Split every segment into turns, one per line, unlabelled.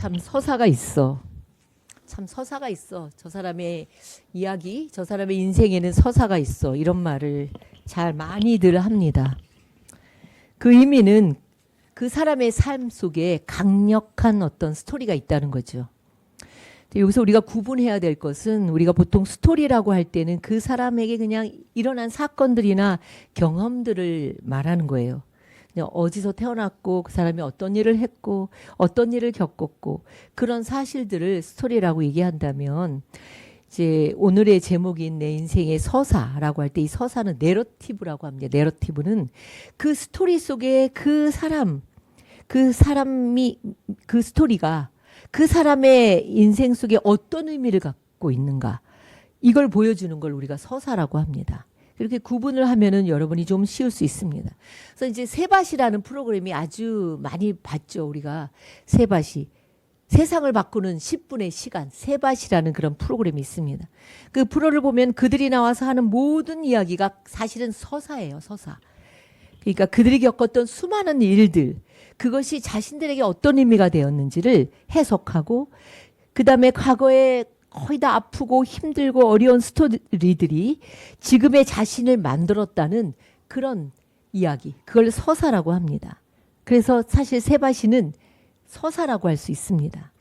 참 서사가 있어. 참 서사가 있어. 저 사람의 이야기, 저 사람의 인생에는 서사가 있어. 이런 말을 잘 많이들 합니다. 그 의미는 그 사람의 삶 속에 강력한 어떤 스토리가 있다는 거죠. 여기서 우리가 구분해야 될 것은 우리가 보통 스토리라고 할 때는 그 사람에게 그냥 일어난 사건들이나 경험들을 말하는 거예요. 그냥 어디서 태어났고 그 사람이 어떤 일을 했고 어떤 일을 겪었고 그런 사실들을 스토리라고 얘기한다면 이제 오늘의 제목인 내 인생의 서사라고 할 때 이 서사는 내러티브라고 합니다. 내러티브는 그 스토리 속에 그 사람이 그 스토리가 그 사람의 인생 속에 어떤 의미를 갖고 있는가 이걸 보여주는 걸 우리가 서사라고 합니다. 이렇게 구분을 하면은 여러분이 좀 쉬울 수 있습니다. 그래서 이제 세밭이라는 프로그램이 아주 많이 봤죠. 우리가 세밭이 세상을 바꾸는 10분의 시간 세밭이라는 그런 프로그램이 있습니다. 그 프로를 보면 그들이 나와서 하는 모든 이야기가 사실은 서사예요. 서사. 그러니까 그들이 겪었던 수많은 일들 그것이 자신들에게 어떤 의미가 되었는지를 해석하고 그다음에 과거에 거의 다 아프고 힘들고 어려운 스토리들이 지금의 자신을 만들었다는 그런 이야기. 그걸 서사라고 합니다. 그래서 사실 세바시는 서사라고 할 수 있습니다.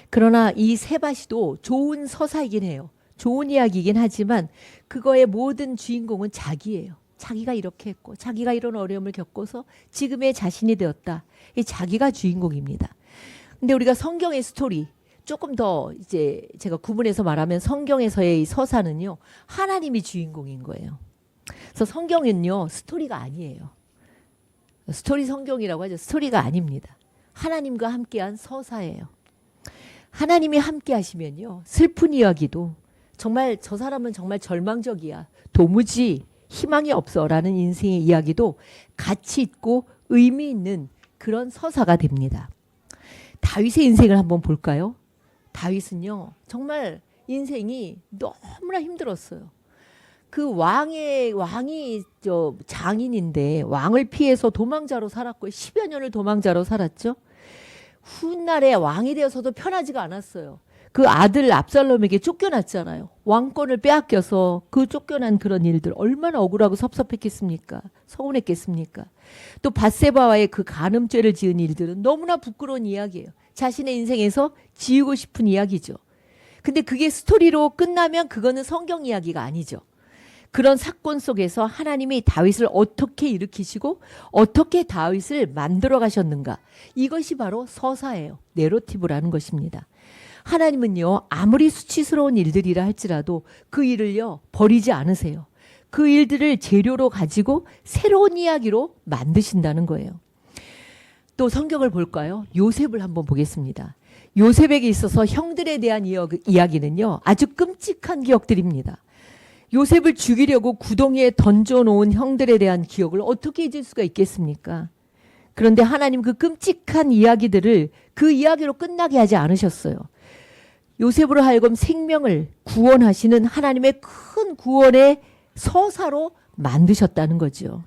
그러나 이 세바시도 좋은 서사이긴 해요. 좋은 이야기이긴 하지만 그거의 모든 주인공은 자기예요. 자기가 이렇게 했고 자기가 이런 어려움을 겪어서 지금의 자신이 되었다. 이 자기가 주인공입니다. 근데 우리가 성경의 스토리 조금 더 이제 제가 구분해서 말하면 성경에서의 이 서사는요. 하나님이 주인공인 거예요. 그래서 성경은요. 스토리가 아니에요. 스토리 성경이라고 하죠. 스토리가 아닙니다. 하나님과 함께한 서사예요. 하나님이 함께 하시면요. 슬픈 이야기도 정말 저 사람은 정말 절망적이야. 도무지 희망이 없어라는 인생의 이야기도 가치 있고 의미 있는 그런 서사가 됩니다. 다윗의 인생을 한번 볼까요? 다윗은요 정말 인생이 너무나 힘들었어요. 그 왕이 저 장인인데 왕을 피해서 도망자로 살았고 10여 년을 도망자로 살았죠. 훗날에 왕이 되어서도 편하지가 않았어요. 그 아들 압살롬에게 쫓겨났잖아요. 왕권을 빼앗겨서 그 쫓겨난 그런 일들 얼마나 억울하고 섭섭했겠습니까? 서운했겠습니까? 또 밧세바와의 그 간음죄를 지은 일들은 너무나 부끄러운 이야기예요. 자신의 인생에서 지우고 싶은 이야기죠. 근데 그게 스토리로 끝나면 그거는 성경 이야기가 아니죠. 그런 사건 속에서 하나님이 다윗을 어떻게 일으키시고 어떻게 다윗을 만들어 가셨는가. 이것이 바로 서사예요. 내러티브라는 것입니다. 하나님은요 아무리 수치스러운 일들이라 할지라도 그 일을요 버리지 않으세요. 그 일들을 재료로 가지고 새로운 이야기로 만드신다는 거예요. 또 성경을 볼까요? 요셉을 한번 보겠습니다. 요셉에게 있어서 형들에 대한 이야기는요 아주 끔찍한 기억들입니다. 요셉을 죽이려고 구덩이에 던져놓은 형들에 대한 기억을 어떻게 잊을 수가 있겠습니까? 그런데 하나님 그 끔찍한 이야기들을 그 이야기로 끝나게 하지 않으셨어요. 요셉으로 하여금 생명을 구원하시는 하나님의 큰 구원의 서사로 만드셨다는 거죠.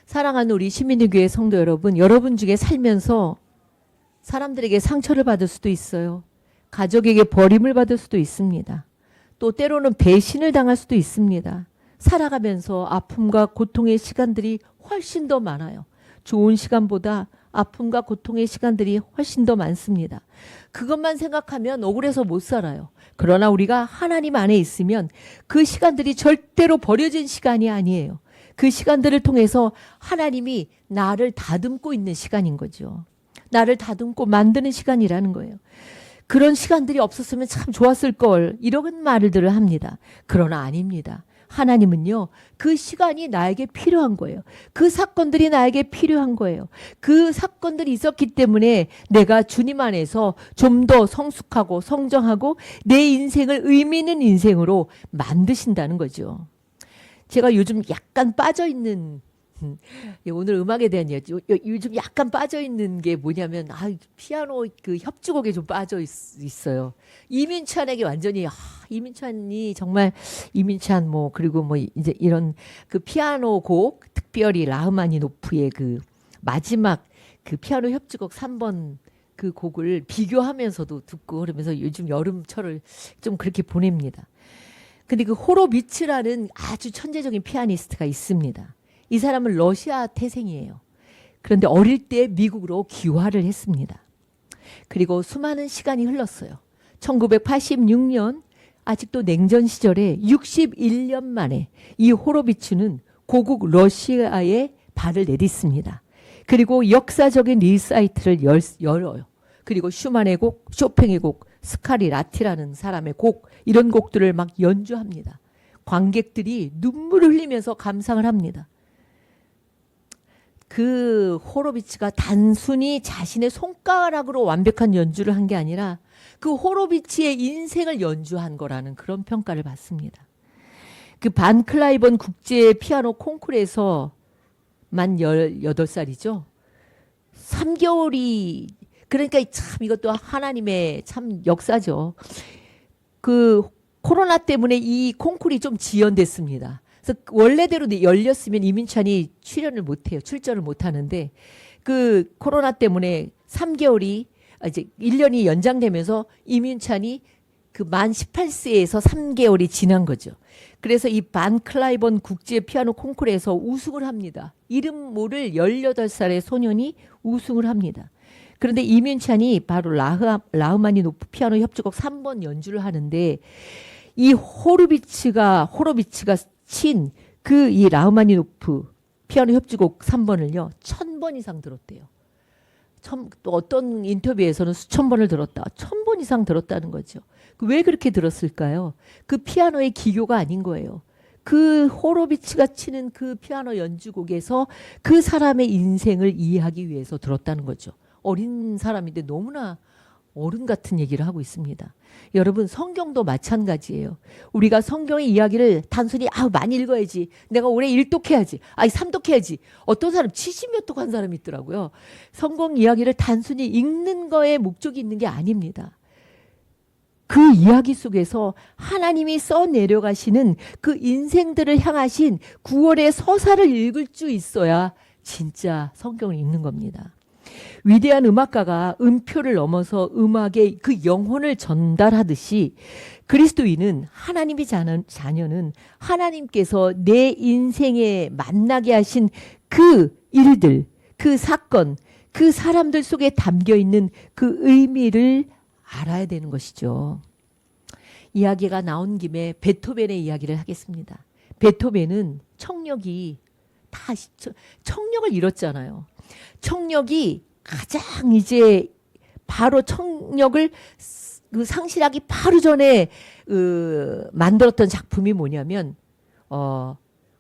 사랑하는 우리 시민의교회 성도 여러분, 여러분 중에 살면서 사람들에게 상처를 받을 수도 있어요. 가족에게 버림을 받을 수도 있습니다. 또 때로는 배신을 당할 수도 있습니다. 살아가면서 아픔과 고통의 시간들이 훨씬 더 많아요. 좋은 시간보다 아픔과 고통의 시간들이 훨씬 더 많습니다. 그것만 생각하면 억울해서 못 살아요. 그러나 우리가 하나님 안에 있으면 그 시간들이 절대로 버려진 시간이 아니에요. 그 시간들을 통해서 하나님이 나를 다듬고 있는 시간인 거죠. 나를 다듬고 만드는 시간이라는 거예요. 그런 시간들이 없었으면 참 좋았을 걸 이런 말들을 합니다. 그러나 아닙니다. 하나님은요 그 시간이 나에게 필요한 거예요. 그 사건들이 나에게 필요한 거예요. 그 사건들이 있었기 때문에 내가 주님 안에서 좀 더 성숙하고 성장하고 내 인생을 의미 있는 인생으로 만드신다는 거죠. 제가 요즘 약간 빠져있는 오늘 음악에 대한 이야기 요즘 약간 빠져있는 게 뭐냐면 피아노 그 협주곡에 좀 빠져있어요. 이민찬에게 완전히 이민찬이 정말 이민찬 그리고 이제 이런 그 피아노 곡 특별히 라흐마니노프의 그 마지막 그 피아노 협주곡 3번 그 곡을 비교하면서도 듣고 그러면서 요즘 여름철을 좀 그렇게 보냅니다. 근데 그 호로비츠라는 아주 천재적인 피아니스트가 있습니다. 이 사람은 러시아 태생이에요. 그런데 어릴 때 미국으로 귀화를 했습니다. 그리고 수많은 시간이 흘렀어요. 1986년 아직도 냉전 시절에 61년 만에 이 호로비츠는 고국 러시아에 발을 내딛습니다. 그리고 역사적인 리사이트를 열어요. 그리고 슈만의 곡, 쇼팽의 곡, 스카리라티라는 사람의 곡, 이런 곡들을 막 연주합니다. 관객들이 눈물을 흘리면서 감상을 합니다. 그 호로비츠가 단순히 자신의 손가락으로 완벽한 연주를 한 게 아니라 그 호로비츠의 인생을 연주한 거라는 그런 평가를 받습니다. 그 반 클라이번 국제 피아노 콩쿠르에서 만 18살이죠. 3개월이 그러니까 참 이것도 하나님의 참 역사죠. 그 코로나 때문에 이 콩쿠르이 좀 지연됐습니다. 그래서 원래대로 열렸으면 이민찬이 출연을 못해요. 출전을 못하는데 그 코로나 때문에 3개월이 이제 1년이 연장되면서 이민찬이 그 만 18세에서 3개월이 지난 거죠. 그래서 이 반 클라이번 국제 피아노 콩쿠르에서 우승을 합니다. 이름 모를 18살의 소년이 우승을 합니다. 그런데 이민찬이 바로 라흐마니노프 피아노 협주곡 3번 연주를 하는데 이 호로비츠가 친 그 이 라흐마니노프 피아노 협주곡 3번을요 1000번 이상 들었대요. 또 어떤 인터뷰에서는 수천 번을 들었다. 1000번 이상 들었다는 거죠. 왜 그렇게 들었을까요? 그 피아노의 기교가 아닌 거예요. 그 호로비츠가 치는 그 피아노 연주곡에서 그 사람의 인생을 이해하기 위해서 들었다는 거죠. 어린 사람인데 너무나 어른 같은 얘기를 하고 있습니다. 여러분 성경도 마찬가지예요. 우리가 성경의 이야기를 단순히 많이 읽어야지. 내가 올해 1독해야지. 3독해야지. 어떤 사람 70몇 독한 사람이 있더라고요. 성경 이야기를 단순히 읽는 거에 목적이 있는 게 아닙니다. 그 이야기 속에서 하나님이 써내려가시는 그 인생들을 향하신 9월의 서사를 읽을 수 있어야 진짜 성경을 읽는 겁니다. 위대한 음악가가 음표를 넘어서 음악의 그 영혼을 전달하듯이 그리스도인은 하나님의 자녀는 하나님께서 내 인생에 만나게 하신 그 일들, 그 사건, 그 사람들 속에 담겨 있는 그 의미를 알아야 되는 것이죠. 이야기가 나온 김에 베토벤의 이야기를 하겠습니다. 베토벤은 청력을 잃었잖아요. 청력이 가장 이제 바로 청력을 상실하기 바로 전에 만들었던 작품이 뭐냐면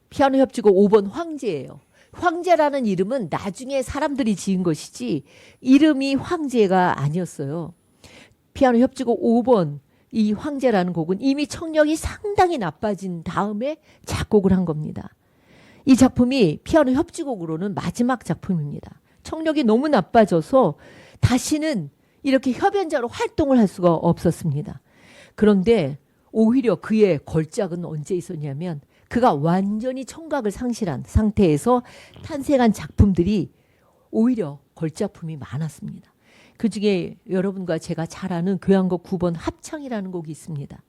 피아노 협주곡 5번 황제예요. 황제라는 이름은 나중에 사람들이 지은 것이지 이름이 황제가 아니었어요. 피아노 협주곡 5번 이 황제라는 곡은 이미 청력이 상당히 나빠진 다음에 작곡을 한 겁니다. 이 작품이 피아노 협주곡으로는 마지막 작품입니다. 청력이 너무 나빠져서 다시는 이렇게 협연자로 활동을 할 수가 없었습니다. 그런데 오히려 그의 걸작은 언제 있었냐면 그가 완전히 청각을 상실한 상태에서 탄생한 작품들이 오히려 걸작품이 많았습니다. 그중에 여러분과 제가 잘 아는 교향곡 9번 합창이라는 곡이 있습니다.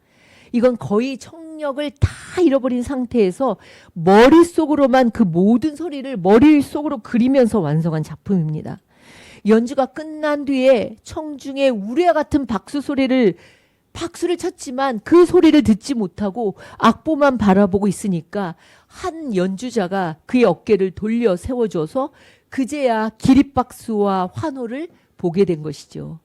이건 거의 청력을 다 잃어버린 상태에서 머릿속으로만 그 모든 소리를 머릿속으로 그리면서 완성한 작품입니다. 연주가 끝난 뒤에 청중의 우레와 같은 박수를 쳤지만 그 소리를 듣지 못하고 악보만 바라보고 있으니까 한 연주자가 그의 어깨를 돌려 세워줘서 그제야 기립박수와 환호를 보게 된 것이죠.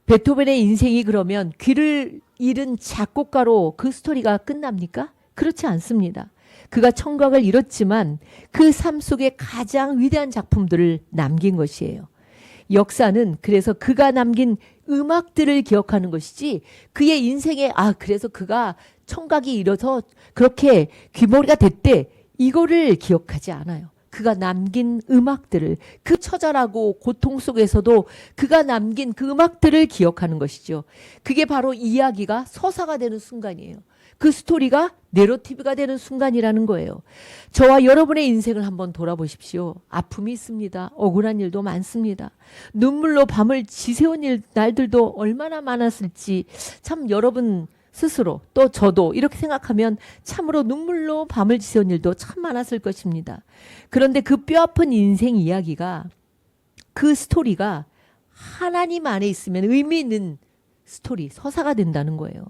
베토벤의 인생이 그러면 귀를 잃은 작곡가로 그 스토리가 끝납니까? 그렇지 않습니다. 그가 청각을 잃었지만 그 삶 속에 가장 위대한 작품들을 남긴 것이에요. 역사는 그래서 그가 남긴 음악들을 기억하는 것이지 그의 인생에 그래서 그가 청각이 잃어서 그렇게 귀머리가 됐대 이거를 기억하지 않아요. 그가 남긴 음악들을 그 처절하고 고통 속에서도 그가 남긴 그 음악들을 기억하는 것이죠. 그게 바로 이야기가 서사가 되는 순간이에요. 그 스토리가 내러티브가 되는 순간이라는 거예요. 저와 여러분의 인생을 한번 돌아보십시오. 아픔이 있습니다. 억울한 일도 많습니다. 눈물로 밤을 지새운 날들도 얼마나 많았을지 참 여러분 스스로 또 저도 이렇게 생각하면 참으로 눈물로 밤을 지새운 일도 참 많았을 것입니다. 그런데 그 뼈아픈 인생 이야기가 그 스토리가 하나님 안에 있으면 의미 있는 스토리, 서사가 된다는 거예요.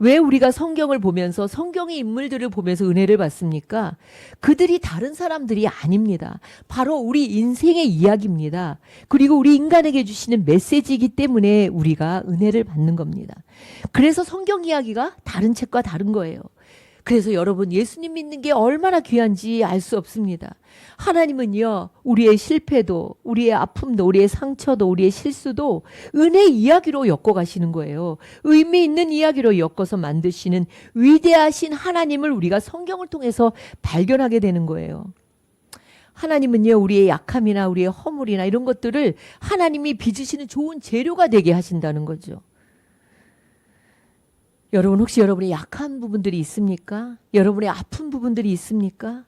왜 우리가 성경을 보면서 성경의 인물들을 보면서 은혜를 받습니까? 그들이 다른 사람들이 아닙니다. 바로 우리 인생의 이야기입니다. 그리고 우리 인간에게 주시는 메시지이기 때문에 우리가 은혜를 받는 겁니다. 그래서 성경 이야기가 다른 책과 다른 거예요. 그래서 여러분 예수님 믿는 게 얼마나 귀한지 알 수 없습니다. 하나님은요, 우리의 실패도, 우리의 아픔도, 우리의 상처도, 우리의 실수도 은혜 이야기로 엮어가시는 거예요. 의미 있는 이야기로 엮어서 만드시는 위대하신 하나님을 우리가 성경을 통해서 발견하게 되는 거예요. 하나님은요, 우리의 약함이나 우리의 허물이나 이런 것들을 하나님이 빚으시는 좋은 재료가 되게 하신다는 거죠. 여러분 혹시 여러분의 약한 부분들이 있습니까? 여러분의 아픈 부분들이 있습니까?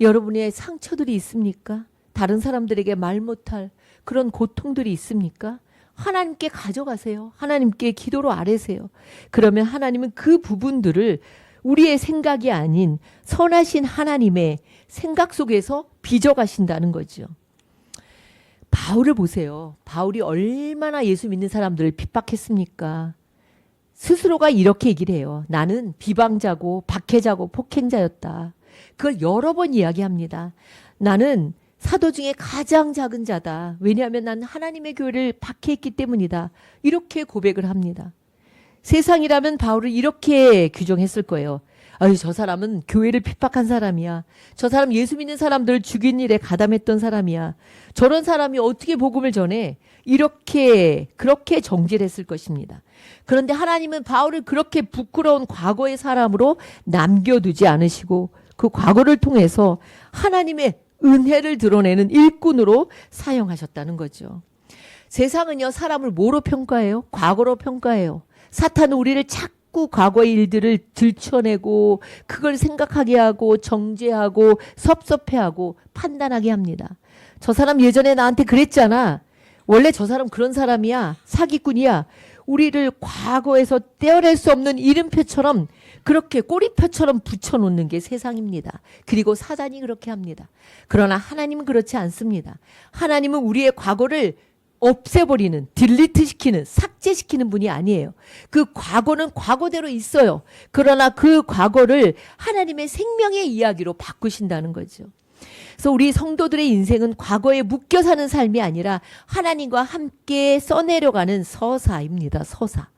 여러분의 상처들이 있습니까? 다른 사람들에게 말 못할 그런 고통들이 있습니까? 하나님께 가져가세요. 하나님께 기도로 아뢰세요. 그러면 하나님은 그 부분들을 우리의 생각이 아닌 선하신 하나님의 생각 속에서 빚어가신다는 거죠. 바울을 보세요. 바울이 얼마나 예수 믿는 사람들을 핍박했습니까? 스스로가 이렇게 얘기를 해요. 나는 비방자고 박해자고 폭행자였다. 그걸 여러 번 이야기합니다. 나는 사도 중에 가장 작은 자다. 왜냐하면 난 하나님의 교회를 박해했기 때문이다. 이렇게 고백을 합니다. 세상이라면 바울을 이렇게 규정했을 거예요. 아유, 저 사람은 교회를 핍박한 사람이야. 저 사람 예수 믿는 사람들을 죽인 일에 가담했던 사람이야. 저런 사람이 어떻게 복음을 전해? 그렇게 정죄했을 것입니다. 그런데 하나님은 바울을 그렇게 부끄러운 과거의 사람으로 남겨두지 않으시고 그 과거를 통해서 하나님의 은혜를 드러내는 일꾼으로 사용하셨다는 거죠. 세상은요, 사람을 뭐로 평가해요? 과거로 평가해요. 사탄은 우리를 자꾸 과거의 일들을 들춰내고 그걸 생각하게 하고 정죄하고 섭섭해하고 판단하게 합니다. 저 사람 예전에 나한테 그랬잖아. 원래 저 사람 그런 사람이야. 사기꾼이야. 우리를 과거에서 떼어낼 수 없는 이름표처럼 그렇게 꼬리표처럼 붙여놓는 게 세상입니다. 그리고 사단이 그렇게 합니다. 그러나 하나님은 그렇지 않습니다. 하나님은 우리의 과거를 없애버리는, 딜리트시키는, 삭제시키는 분이 아니에요. 그 과거는 과거대로 있어요. 그러나 그 과거를 하나님의 생명의 이야기로 바꾸신다는 거죠. 그래서 우리 성도들의 인생은 과거에 묶여 사는 삶이 아니라 하나님과 함께 써내려가는 서사입니다. 서사.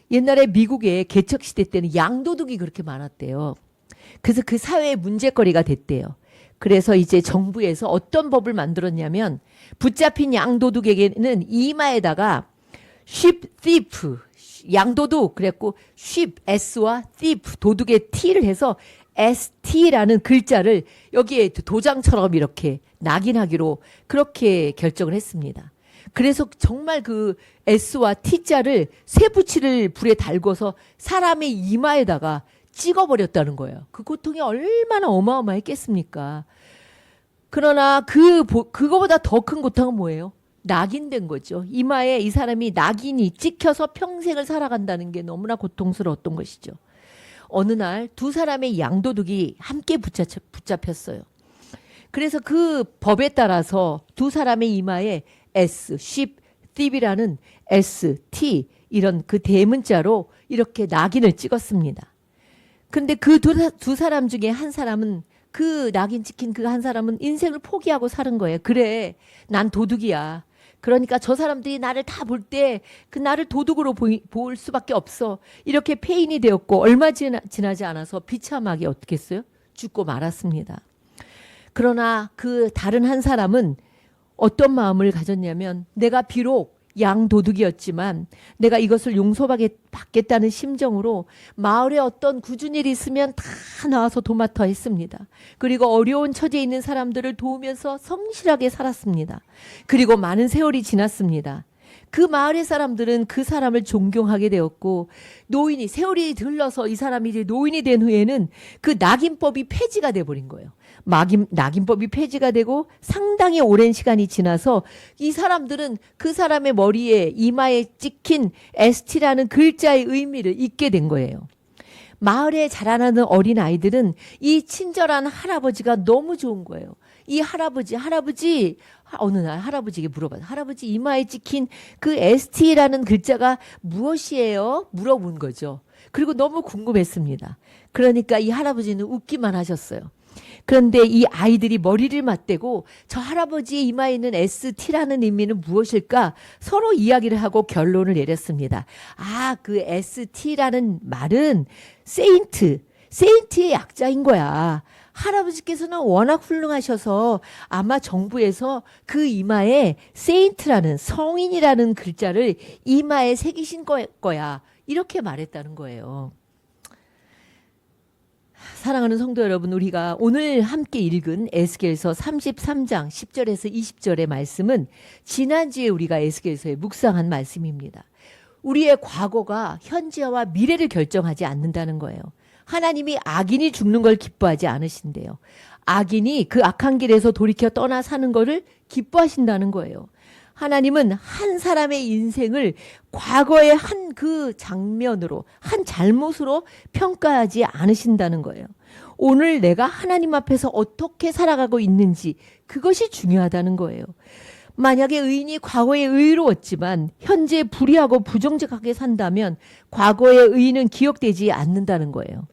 옛날에 미국의 개척시대 때는 양도둑이 그렇게 많았대요. 그래서 그 사회의 문제거리가 됐대요. 그래서 이제 정부에서 어떤 법을 만들었냐면 붙잡힌 양도둑에게는 이마에다가 sheep thief, 양도둑 그랬고 sheep, S와 thief, 도둑의 T를 해서 ST라는 글자를 여기에 도장처럼 이렇게 낙인하기로 그렇게 결정을 했습니다. 그래서 정말 그 S와 T자를 쇠붙이를 불에 달궈서 사람의 이마에다가 찍어버렸다는 거예요. 그 고통이 얼마나 어마어마했겠습니까? 그러나 그거보다 더 큰 고통은 뭐예요? 낙인된 거죠. 이마에 이 사람이 낙인이 찍혀서 평생을 살아간다는 게 너무나 고통스러웠던 것이죠. 어느 날 두 사람의 양도둑이 함께 붙잡혔어요. 그래서 그 법에 따라서 두 사람의 이마에 S, sheep, thief이라는 S, T 이런 그 대문자로 이렇게 낙인을 찍었습니다. 근데 그 두 사람 중에 한 사람은 그 낙인 찍힌 그 한 사람은 인생을 포기하고 사는 거예요. 그래, 난 도둑이야. 그러니까 저 사람들이 나를 다 볼 때 그 나를 도둑으로 볼 수밖에 없어. 이렇게 폐인이 되었고 얼마 지나지 않아서 비참하게 어떻게 했어요? 죽고 말았습니다. 그러나 그 다른 한 사람은 어떤 마음을 가졌냐면 내가 비록 양도둑이었지만 내가 이것을 용서받겠다는 심정으로 마을에 어떤 굳은 일이 있으면 다 나와서 도맡아 했습니다. 그리고 어려운 처지에 있는 사람들을 도우면서 성실하게 살았습니다. 그리고 많은 세월이 지났습니다. 그 마을의 사람들은 그 사람을 존경하게 되었고, 노인이 세월이 흘러서 이 사람이 이제 노인이 된 후에는 그 낙인법이 폐지가 돼 버린 거예요. 낙인법이 폐지가 되고 상당히 오랜 시간이 지나서 이 사람들은 그 사람의 머리에 이마에 찍힌 ST라는 글자의 의미를 잊게 된 거예요. 마을에 자라나는 어린 아이들은 이 친절한 할아버지가 너무 좋은 거예요. 이 할아버지 어느 날 할아버지에게 물어봐요. 할아버지 이마에 찍힌 그 ST라는 글자가 무엇이에요? 물어본 거죠. 그리고 너무 궁금했습니다. 그러니까 이 할아버지는 웃기만 하셨어요. 그런데 이 아이들이 머리를 맞대고 저 할아버지의 이마에 있는 ST라는 의미는 무엇일까? 서로 이야기를 하고 결론을 내렸습니다. 아, 그 ST라는 말은 세인트의 약자인 거야. 할아버지께서는 워낙 훌륭하셔서 아마 정부에서 그 이마에 세인트라는 성인이라는 글자를 이마에 새기신 거야. 이렇게 말했다는 거예요. 사랑하는 성도 여러분, 우리가 오늘 함께 읽은 에스겔서 33장 10절에서 20절의 말씀은 지난주에 우리가 에스겔서에 묵상한 말씀입니다. 우리의 과거가 현재와 미래를 결정하지 않는다는 거예요. 하나님이 악인이 죽는 걸 기뻐하지 않으신대요. 악인이 그 악한 길에서 돌이켜 떠나 사는 거를 기뻐하신다는 거예요. 하나님은 한 사람의 인생을 과거의 한 그 장면으로, 한 잘못으로 평가하지 않으신다는 거예요. 오늘 내가 하나님 앞에서 어떻게 살아가고 있는지, 그것이 중요하다는 거예요. 만약에 의인이 과거에 의로웠지만 현재 불의하고 부정직하게 산다면 과거의 의인은 기억되지 않는다는 거예요.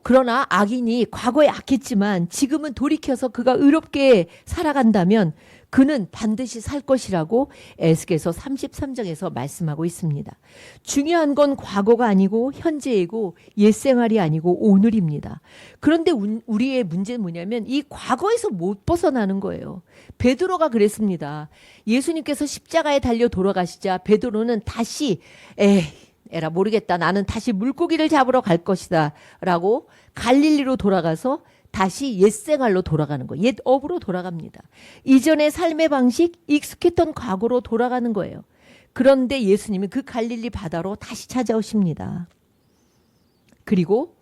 그러나 악인이 과거에 악했지만 지금은 돌이켜서 그가 의롭게 살아간다면 그는 반드시 살 것이라고 에스겔서 33장에서 말씀하고 있습니다. 중요한 건 과거가 아니고 현재이고 옛생활이 아니고 오늘입니다. 그런데 우리의 문제는 뭐냐면 이 과거에서 못 벗어나는 거예요. 베드로가 그랬습니다. 예수님께서 십자가에 달려 돌아가시자 베드로는 다시 에라 모르겠다. 나는 다시 물고기를 잡으러 갈 것이다. 라고 갈릴리로 돌아가서 다시 옛생활로 돌아가는 거예요. 옛 업으로 돌아갑니다. 이전의 삶의 방식, 익숙했던 과거로 돌아가는 거예요. 그런데 예수님은 그 갈릴리 바다로 다시 찾아오십니다. 그리고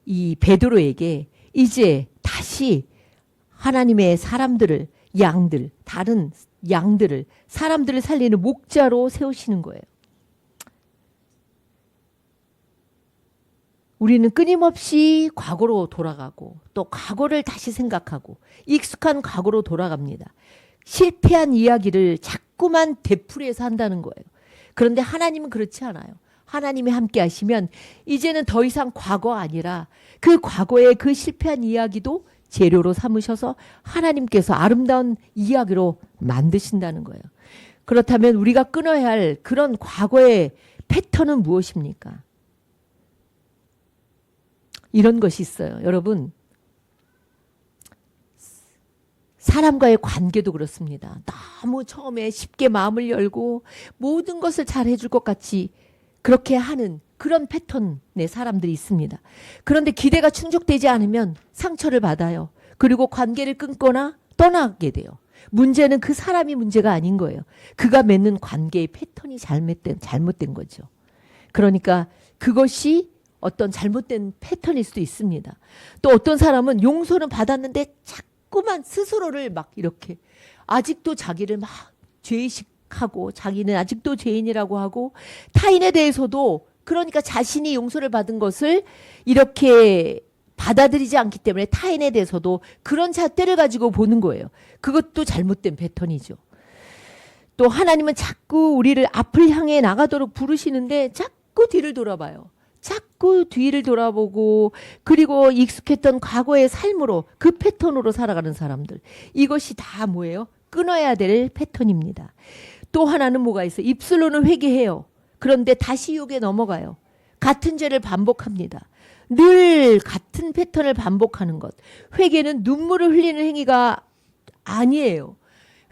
이 베드로에게 이제 다시 하나님의 사람들을, 다른 양들을, 사람들을 살리는 목자로 세우시는 거예요. 우리는 끊임없이 과거로 돌아가고 또 과거를 다시 생각하고 익숙한 과거로 돌아갑니다. 실패한 이야기를 자꾸만 되풀이해서 한다는 거예요. 그런데 하나님은 그렇지 않아요. 하나님이 함께 하시면 이제는 더 이상 과거 아니라 그 과거의 그 실패한 이야기도 재료로 삼으셔서 하나님께서 아름다운 이야기로 만드신다는 거예요. 그렇다면 우리가 끊어야 할 그런 과거의 패턴은 무엇입니까? 이런 것이 있어요. 여러분, 사람과의 관계도 그렇습니다. 너무 처음에 쉽게 마음을 열고 모든 것을 잘 해줄 것 같이 그렇게 하는 그런 패턴의 사람들이 있습니다. 그런데 기대가 충족되지 않으면 상처를 받아요. 그리고 관계를 끊거나 떠나게 돼요. 문제는 그 사람이 문제가 아닌 거예요. 그가 맺는 관계의 패턴이 잘못된 거죠. 그러니까 그것이 어떤 잘못된 패턴일 수도 있습니다. 또 어떤 사람은 용서는 받았는데 자꾸만 스스로를 막 이렇게 아직도 자기를 막 죄의식하고 자기는 아직도 죄인이라고 하고 타인에 대해서도 그러니까 자신이 용서를 받은 것을 이렇게 받아들이지 않기 때문에 타인에 대해서도 그런 잣대를 가지고 보는 거예요. 그것도 잘못된 패턴이죠. 또 하나님은 자꾸 우리를 앞을 향해 나가도록 부르시는데 자꾸 뒤를 돌아봐요. 자꾸 뒤를 돌아보고 그리고 익숙했던 과거의 삶으로 그 패턴으로 살아가는 사람들. 이것이 다 뭐예요? 끊어야 될 패턴입니다. 또 하나는 뭐가 있어요? 입술로는 회개해요. 그런데 다시 욕에 넘어가요. 같은 죄를 반복합니다. 늘 같은 패턴을 반복하는 것. 회개는 눈물을 흘리는 행위가 아니에요.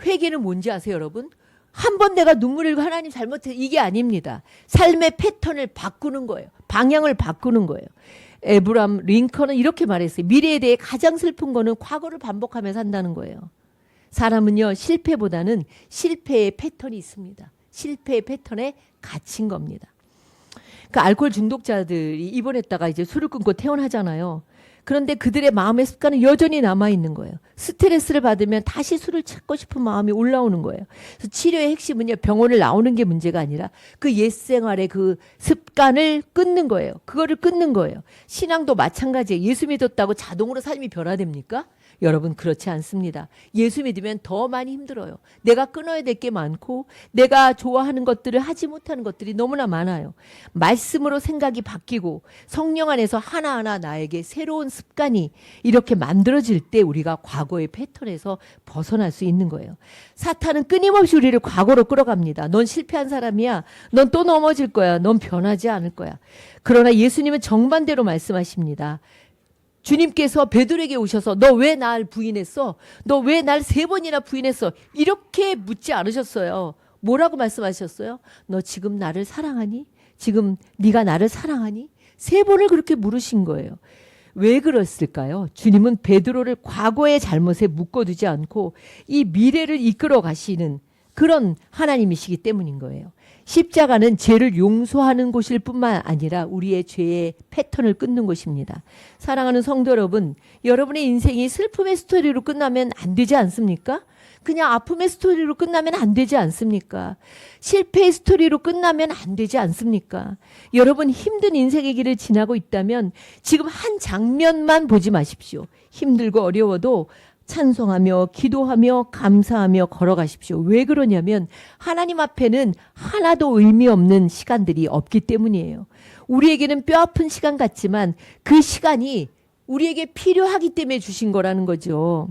회개는 뭔지 아세요, 여러분? 한 번 내가 눈물을 흘리고 하나님 잘못해 이게 아닙니다. 삶의 패턴을 바꾸는 거예요. 방향을 바꾸는 거예요. 에브람 링컨은 이렇게 말했어요. 미래에 대해 가장 슬픈 거는 과거를 반복하며 산다는 거예요. 사람은요, 실패보다는 실패의 패턴이 있습니다. 실패의 패턴에 갇힌 겁니다. 그 알코올 중독자들이 입원했다가 이제 술을 끊고 퇴원하잖아요. 그런데 그들의 마음의 습관은 여전히 남아있는 거예요. 스트레스를 받으면 다시 술을 찾고 싶은 마음이 올라오는 거예요. 그래서 치료의 핵심은요, 병원을 나오는 게 문제가 아니라 그 옛 생활의 그 습관을 끊는 거예요. 그거를 끊는 거예요. 신앙도 마찬가지예요. 예수 믿었다고 자동으로 삶이 변화됩니까? 여러분, 그렇지 않습니다. 예수 믿으면 더 많이 힘들어요. 내가 끊어야 될 게 많고 내가 좋아하는 것들을 하지 못하는 것들이 너무나 많아요. 말씀으로 생각이 바뀌고 성령 안에서 하나하나 나에게 새로운 습관이 이렇게 만들어질 때 우리가 과거의 패턴에서 벗어날 수 있는 거예요. 사탄은 끊임없이 우리를 과거로 끌어갑니다. 넌 실패한 사람이야. 넌 또 넘어질 거야. 넌 변하지 않을 거야. 그러나 예수님은 정반대로 말씀하십니다. 주님께서 베드로에게 오셔서 너 왜 날 부인했어? 너 왜 날 3번이나 부인했어? 이렇게 묻지 않으셨어요. 뭐라고 말씀하셨어요? 너 지금 나를 사랑하니? 지금 네가 나를 사랑하니? 3번을 그렇게 물으신 거예요. 왜 그랬을까요? 주님은 베드로를 과거의 잘못에 묶어두지 않고 이 미래를 이끌어 가시는 그런 하나님이시기 때문인 거예요. 십자가는 죄를 용서하는 곳일 뿐만 아니라 우리의 죄의 패턴을 끊는 곳입니다. 사랑하는 성도 여러분, 여러분의 인생이 슬픔의 스토리로 끝나면 안 되지 않습니까? 그냥 아픔의 스토리로 끝나면 안 되지 않습니까? 실패의 스토리로 끝나면 안 되지 않습니까? 여러분, 힘든 인생의 길을 지나고 있다면 지금 한 장면만 보지 마십시오. 힘들고 어려워도 찬송하며 기도하며 감사하며 걸어가십시오. 왜 그러냐면 하나님 앞에는 하나도 의미 없는 시간들이 없기 때문이에요. 우리에게는 뼈아픈 시간 같지만 그 시간이 우리에게 필요하기 때문에 주신 거라는 거죠.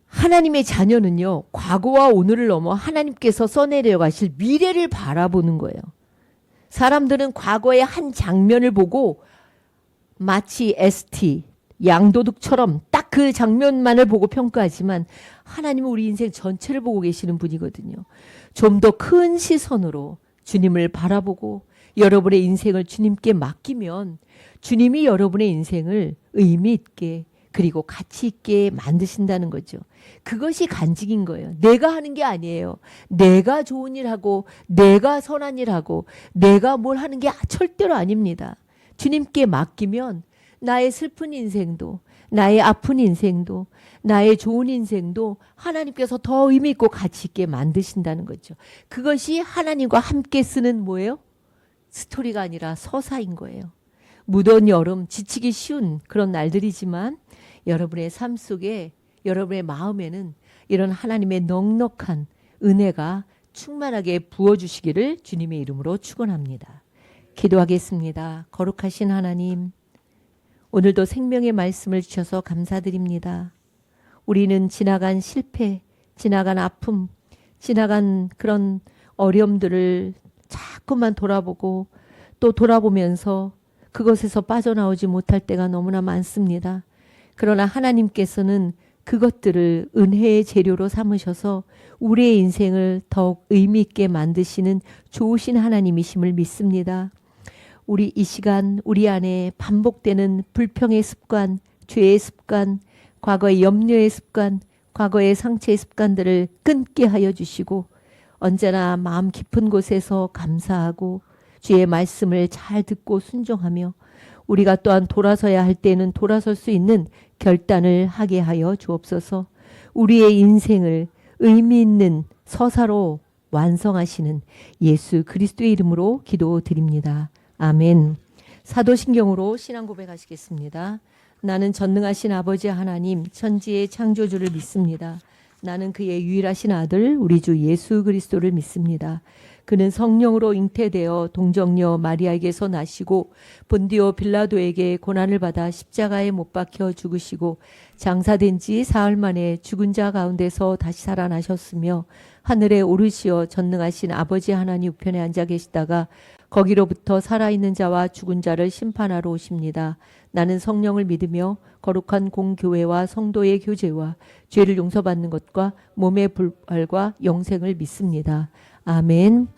하나님의 자녀는요, 과거와 오늘을 넘어 하나님께서 써내려 가실 미래를 바라보는 거예요. 사람들은 과거의 한 장면을 보고 마치 ST 양도둑처럼 딱 그 장면만을 보고 평가하지만 하나님은 우리 인생 전체를 보고 계시는 분이거든요. 좀 더 큰 시선으로 주님을 바라보고 여러분의 인생을 주님께 맡기면 주님이 여러분의 인생을 의미 있게 그리고 가치 있게 만드신다는 거죠. 그것이 간직인 거예요. 내가 하는 게 아니에요. 내가 좋은 일 하고 내가 선한 일 하고 내가 뭘 하는 게 절대로 아닙니다. 주님께 맡기면 나의 슬픈 인생도 나의 아픈 인생도 나의 좋은 인생도 하나님께서 더 의미 있고 가치 있게 만드신다는 거죠. 그것이 하나님과 함께 쓰는 뭐예요? 스토리가 아니라 서사인 거예요. 무더운 여름, 지치기 쉬운 그런 날들이지만 여러분의 삶 속에 여러분의 마음에는 이런 하나님의 넉넉한 은혜가 충만하게 부어주시기를 주님의 이름으로 축원합니다. 기도하겠습니다. 거룩하신 하나님, 오늘도 생명의 말씀을 주셔서 감사드립니다. 우리는 지나간 실패, 지나간 아픔, 지나간 그런 어려움들을 자꾸만 돌아보고 또 돌아보면서 그것에서 빠져나오지 못할 때가 너무나 많습니다. 그러나 하나님께서는 그것들을 은혜의 재료로 삼으셔서 우리의 인생을 더욱 의미 있게 만드시는 좋으신 하나님이심을 믿습니다. 우리 이 시간 우리 안에 반복되는 불평의 습관, 죄의 습관, 과거의 염려의 습관, 과거의 상처의 습관들을 끊게 하여 주시고 언제나 마음 깊은 곳에서 감사하고 주의 말씀을 잘 듣고 순종하며 우리가 또한 돌아서야 할 때는 돌아설 수 있는 결단을 하게 하여 주옵소서. 우리의 인생을 의미 있는 서사로 완성하시는 예수 그리스도의 이름으로 기도드립니다. 아멘. 사도신경으로 신앙 고백하시겠습니다. 나는 전능하신 아버지 하나님 천지의 창조주를 믿습니다. 나는 그의 유일하신 아들 우리 주 예수 그리스도를 믿습니다. 그는 성령으로 잉태되어 동정녀 마리아에게서 나시고 본디오 빌라도에게 고난을 받아 십자가에 못 박혀 죽으시고 장사된 지 사흘 만에 죽은 자 가운데서 다시 살아나셨으며 하늘에 오르시어 전능하신 아버지 하나님 우편에 앉아 계시다가 거기로부터 살아있는 자와 죽은 자를 심판하러 오십니다. 나는 성령을 믿으며 거룩한 공교회와 성도의 교제와 죄를 용서받는 것과 몸의 부활과 영생을 믿습니다. 아멘.